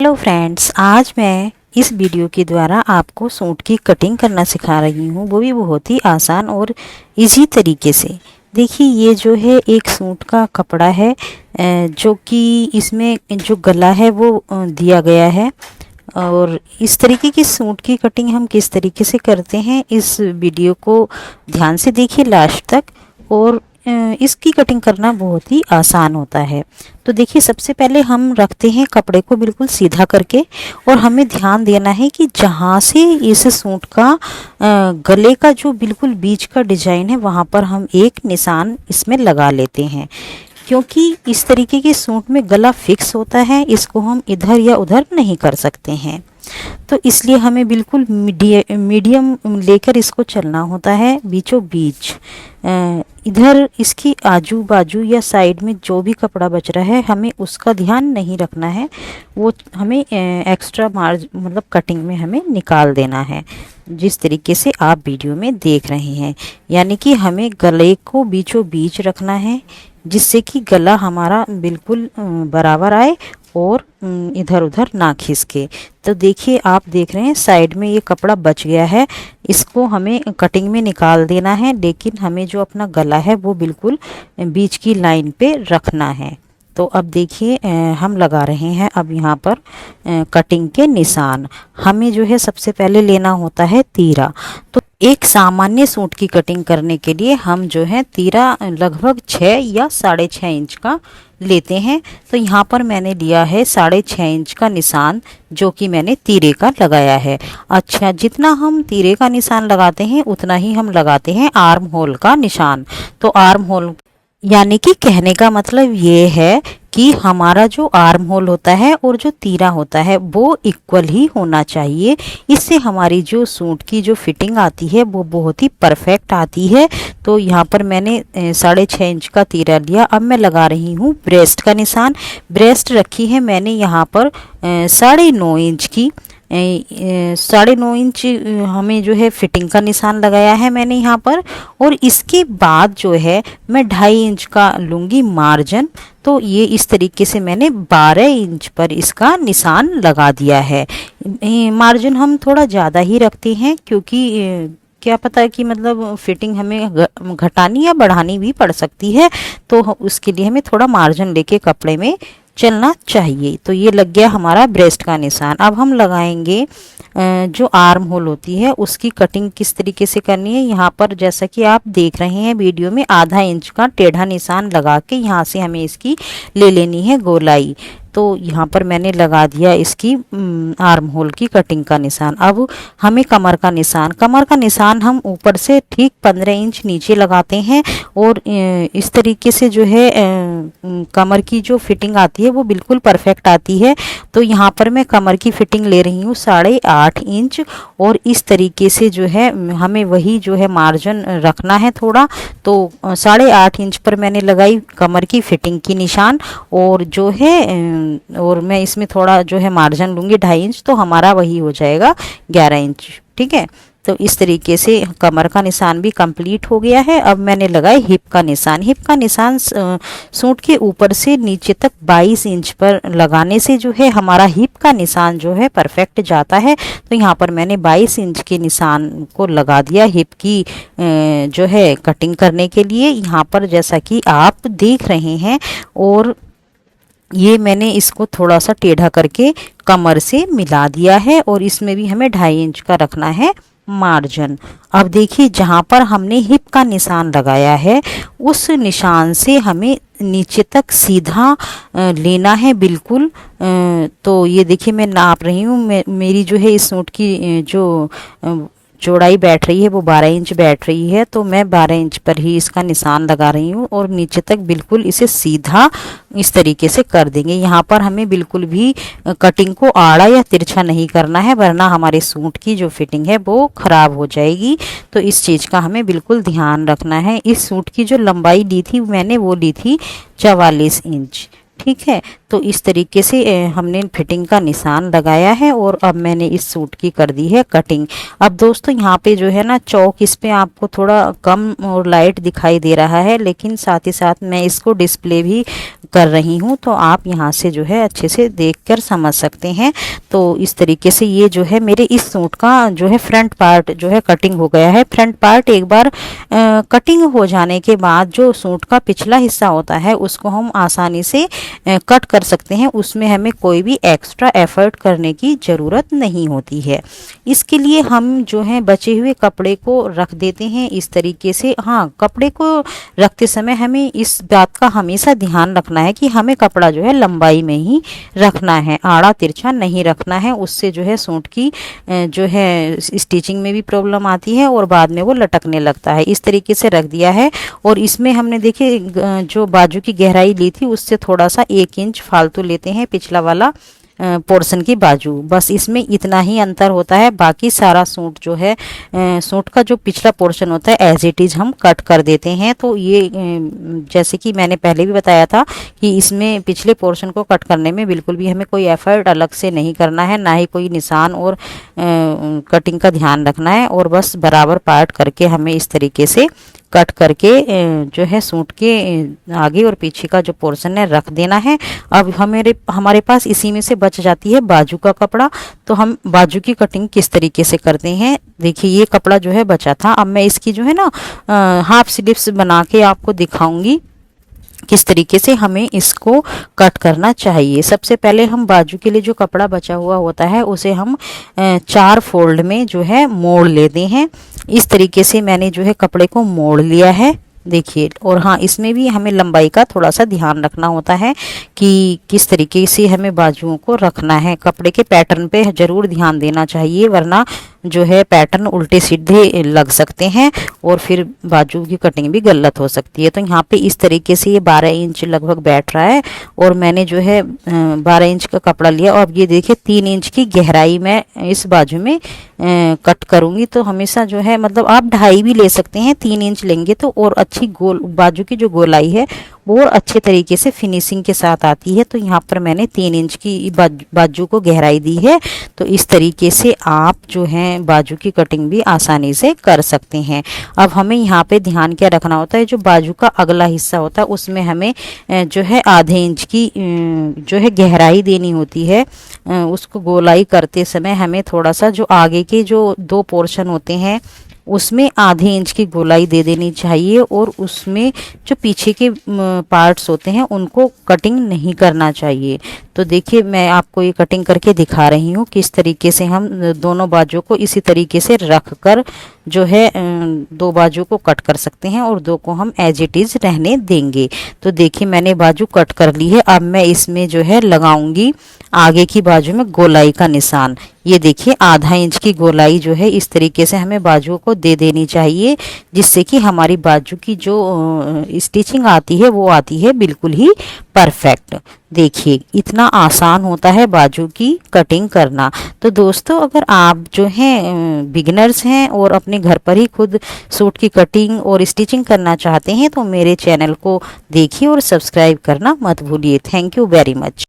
Hello friends, आज मैं इस वीडियो के द्वारा आपको सूट की कटिंग करना सिखा रही हूँ, वो भी बहुत ही आसान और इजी तरीके से। देखिए, ये जो है एक सूट का कपड़ा है, जो कि इसमें जो गला है वो दिया गया है। और इस तरीके की सूट की कटिंग हम किस तरीके से करते हैं, इस वीडियो को ध्यान से देखिए लास्ट तक। और इसकी कटिंग करना बहुत ही आसान होता है। तो देखिए, सबसे पहले हम रखते हैं कपड़े को बिल्कुल सीधा करके, और हमें ध्यान देना है कि जहाँ से इस सूट का गले का जो बिल्कुल बीच का डिजाइन है, वहाँ पर हम एक निशान इसमें लगा लेते हैं। क्योंकि इस तरीके के सूट में गला फिक्स होता है, इसको हम इधर या उधर नहीं कर सकते हैं। तो इसलिए हमें बिल्कुल मीडियम लेकर इसको चलना होता है, बीचों बीच। इधर इसकी आजू बाजू या साइड में जो भी कपड़ा बच रहा है, हमें उसका ध्यान नहीं रखना है। वो हमें एक्स्ट्रा मार्ज मतलब कटिंग में हमें निकाल देना है, जिस तरीके से आप वीडियो में देख रहे हैं। यानी कि हमें गले को बीचों बीच रखना है, जिससे कि गला हमारा बिल्कुल बराबर आए और इधर उधर ना खिसके। तो देखिए, आप देख रहे हैं साइड में ये कपड़ा बच गया है, इसको हमें कटिंग में निकाल देना है। लेकिन हमें जो अपना गला है वो बिल्कुल बीच की लाइन पे रखना है। तो अब देखिए, हम लगा रहे हैं अब यहाँ पर कटिंग के निशान। हमें जो है सबसे पहले लेना होता है तीरा। तो एक सामान्य सूट की कटिंग करने के लिए हम जो है तीरा लगभग 6 या 6.5 इंच का लेते हैं। तो यहाँ पर मैंने लिया है 6.5 इंच का निशान, जो कि मैंने तीरे का लगाया है। अच्छा, जितना हम तीरे का निशान लगाते हैं उतना ही हम लगाते हैं आर्म होल का निशान। तो आर्म होल यानी कि कहने का मतलब ये है कि हमारा जो आर्म होल होता है और जो तीरा होता है वो इक्वल ही होना चाहिए। इससे हमारी जो सूट की जो फिटिंग आती है वो बहुत ही परफेक्ट आती है। तो यहाँ पर मैंने 6.5 इंच का तीरा लिया। अब मैं लगा रही हूँ ब्रेस्ट का निशान। ब्रेस्ट रखी है मैंने यहाँ पर 9.5 इंच की। 9.5 इंच हमें जो है फिटिंग का निशान लगाया है मैंने यहाँ पर। और इसके बाद जो है मैं 2.5 इंच का लूँगी मार्जिन। तो ये इस तरीके से मैंने 12 इंच पर इसका निशान लगा दिया है। मार्जिन हम थोड़ा ज़्यादा ही रखते हैं, क्योंकि क्या पता है कि मतलब फिटिंग हमें घटानी या बढ़ानी भी पड़ सकती है। तो उसके लिए हमें थोड़ा मार्जिन लेके कपड़े में चलना चाहिए। तो ये लग गया हमारा ब्रेस्ट का निशान। अब हम लगाएंगे जो आर्म होल होती है उसकी कटिंग किस तरीके से करनी है। यहाँ पर जैसा कि आप देख रहे हैं वीडियो में, आधा इंच का टेढ़ा निशान लगा के यहाँ से हमें इसकी ले लेनी है गोलाई। तो यहाँ पर मैंने लगा दिया इसकी आर्म होल की कटिंग का निशान। अब हमें कमर का निशान हम ऊपर से ठीक 15 इंच नीचे लगाते हैं। और इस तरीके से जो है कमर की जो फिटिंग आती है वो बिल्कुल परफेक्ट आती है। तो यहाँ पर मैं कमर की फिटिंग ले रही हूँ 8.5 इंच। और इस तरीके से जो है हमें वही जो है मार्जिन रखना है थोड़ा। तो 8.5 इंच पर मैंने लगाई कमर की फिटिंग की निशान। और जो है और मैं इसमें थोड़ा जो है मार्जिन लूँगी 2.5 इंच, तो हमारा वही हो जाएगा 11 इंच। ठीक है, तो इस तरीके से कमर का निशान भी कंप्लीट हो गया है। अब मैंने लगाया हिप का निशान। हिप का निशान सूट के ऊपर से नीचे तक 22 इंच पर लगाने से जो है हमारा हिप का निशान जो है परफेक्ट जाता है। तो यहाँ पर मैंने 22 इंच के निशान को लगा दिया हिप की जो है कटिंग करने के लिए, यहाँ पर जैसा कि आप देख रहे हैं। और ये मैंने इसको थोड़ा सा टेढ़ा करके कमर से मिला दिया है। और इसमें भी हमें 2.5 इंच का रखना है मार्जिन। अब देखिए, जहाँ पर हमने हिप का निशान लगाया है उस निशान से हमें नीचे तक सीधा लेना है बिल्कुल। तो ये देखिए, मैं नाप रही हूँ। मेरी जो है इस सूट की जो चौड़ाई बैठ रही है वो 12 इंच बैठ रही है। तो मैं 12 इंच पर ही इसका निशान लगा रही हूँ और नीचे तक बिल्कुल इसे सीधा इस तरीके से कर देंगे। यहाँ पर हमें बिल्कुल भी कटिंग को आड़ा या तिरछा नहीं करना है, वरना हमारे सूट की जो फिटिंग है वो ख़राब हो जाएगी। तो इस चीज़ का हमें बिल्कुल ध्यान रखना है। इस सूट की जो लंबाई ली थी मैंने, वो ली थी 44 इंच। ठीक है, तो इस तरीके से हमने फिटिंग का निशान लगाया है और अब मैंने इस सूट की कर दी है कटिंग। अब दोस्तों यहाँ पे जो है ना चौक इस पे आपको थोड़ा कम और लाइट दिखाई दे रहा है, लेकिन साथ ही साथ मैं इसको डिस्प्ले भी कर रही हूँ, तो आप यहाँ से जो है अच्छे से देखकर समझ सकते हैं। तो इस तरीके से ये जो है मेरे इस सूट का जो है फ्रंट पार्ट जो है कटिंग हो गया है। फ्रंट पार्ट एक बार कटिंग हो जाने के बाद जो सूट का पिछला हिस्सा होता है उसको हम आसानी से कट कर सकते हैं, उसमें हमें कोई भी एक्स्ट्रा एफर्ट करने की ज़रूरत नहीं होती है। इसके लिए हम जो है बचे हुए कपड़े को रख देते हैं इस तरीके से। हाँ, कपड़े को रखते समय हमें इस बात का हमेशा ध्यान रखना है कि हमें कपड़ा जो है लंबाई में ही रखना है, आड़ा तिरछा नहीं रखना है। उससे जो है सूट की जो है स्टिचिंग में भी प्रॉब्लम आती है और बाद में वो लटकने लगता है। इस तरीके से रख दिया है और इसमें हमने देखिए जो बाजू की गहराई ली थी उससे थोड़ा सा 1 इंच फालतू लेते हैं पिछला वाला पोर्शन की बाजू, बस इसमें इतना ही अंतर होता है। बाकी सारा सूट जो है सूट का जो पिछला पोर्शन होता है एज इट इज़ हम कट कर देते हैं। तो ये जैसे कि मैंने पहले भी बताया था कि इसमें पिछले पोर्शन को कट करने में बिल्कुल भी हमें कोई एफर्ट अलग से नहीं करना है, ना ही कोई निशान और कटिंग का ध्यान रखना है, और बस बराबर पार्ट करके हमें इस तरीके से कट करके जो है सूट के आगे और पीछे का जो पोर्शन है रख देना है। अब हमारे पास इसी में से बच जाती है बाजू का कपड़ा। तो हम बाजू की कटिंग किस तरीके से करते हैं, देखिए ये कपड़ा जो है बचा था। अब मैं इसकी जो है ना हाफ स्लीव्स बना के आपको दिखाऊंगी किस तरीके से हमें इसको कट करना चाहिए। सबसे पहले हम बाजू के लिए जो कपड़ा बचा हुआ होता है उसे हम 4 फोल्ड में जो है मोड़ लेते हैं। इस तरीके से मैंने जो है कपड़े को मोड़ लिया है, देखिए। और हाँ, इसमें भी हमें लंबाई का थोड़ा सा ध्यान रखना होता है कि किस तरीके से हमें बाजुओं को रखना है। कपड़े के पैटर्न पे ज़रूर ध्यान देना चाहिए, वरना जो है पैटर्न उल्टे सीधे लग सकते हैं और फिर बाजू की कटिंग भी गलत हो सकती है। तो यहाँ पे इस तरीके से ये 12 इंच लगभग बैठ रहा है और मैंने जो है 12 इंच का कपड़ा लिया। और अब ये देखिए 3 इंच की गहराई मैं इस बाजू में कट करूँगी। तो हमेशा जो है मतलब आप 2.5 भी ले सकते हैं, 3 इंच लेंगे तो और अच्छी गोल बाजू की जो गोलाई है वो अच्छे तरीके से फिनिशिंग के साथ आती है। तो यहाँ पर मैंने 3 इंच की बाजू को गहराई दी है। तो इस तरीके से आप जो है बाजू की कटिंग भी आसानी से कर सकते हैं। अब हमें यहाँ पे ध्यान क्या रखना होता है, जो बाजू का अगला हिस्सा होता है उसमें हमें जो है आधे इंच की जो है गहराई देनी होती है। उसको गोलाई करते समय हमें थोड़ा सा जो आगे के जो 2 पोर्शन होते हैं उसमें आधे इंच की गोलाई दे देनी चाहिए और उसमें जो पीछे के पार्ट्स होते हैं उनको कटिंग नहीं करना चाहिए। तो देखिए मैं आपको ये कटिंग करके दिखा रही हूँ किस तरीके से हम दोनों बाजू को इसी तरीके से रख कर जो है 2 बाजू को कट कर सकते हैं और 2 को हम एज इट इज़ रहने देंगे। तो देखिए मैंने बाजू कट कर ली है। अब मैं इसमें जो है लगाऊंगी आगे की बाजू में गोलाई का निशान। ये देखिए आधा इंच की गोलाई जो है इस तरीके से हमें बाजुओं को दे देनी चाहिए, जिससे कि हमारी बाजू की जो स्टिचिंग आती है वो आती है बिल्कुल ही परफेक्ट। देखिए इतना आसान होता है बाजू की कटिंग करना। तो दोस्तों अगर आप जो हैं बिगिनर्स हैं और अपने घर पर ही खुद सूट की कटिंग और स्टिचिंग करना चाहते हैं तो मेरे चैनल को देखिए और सब्सक्राइब करना मत भूलिए। Thank you very much.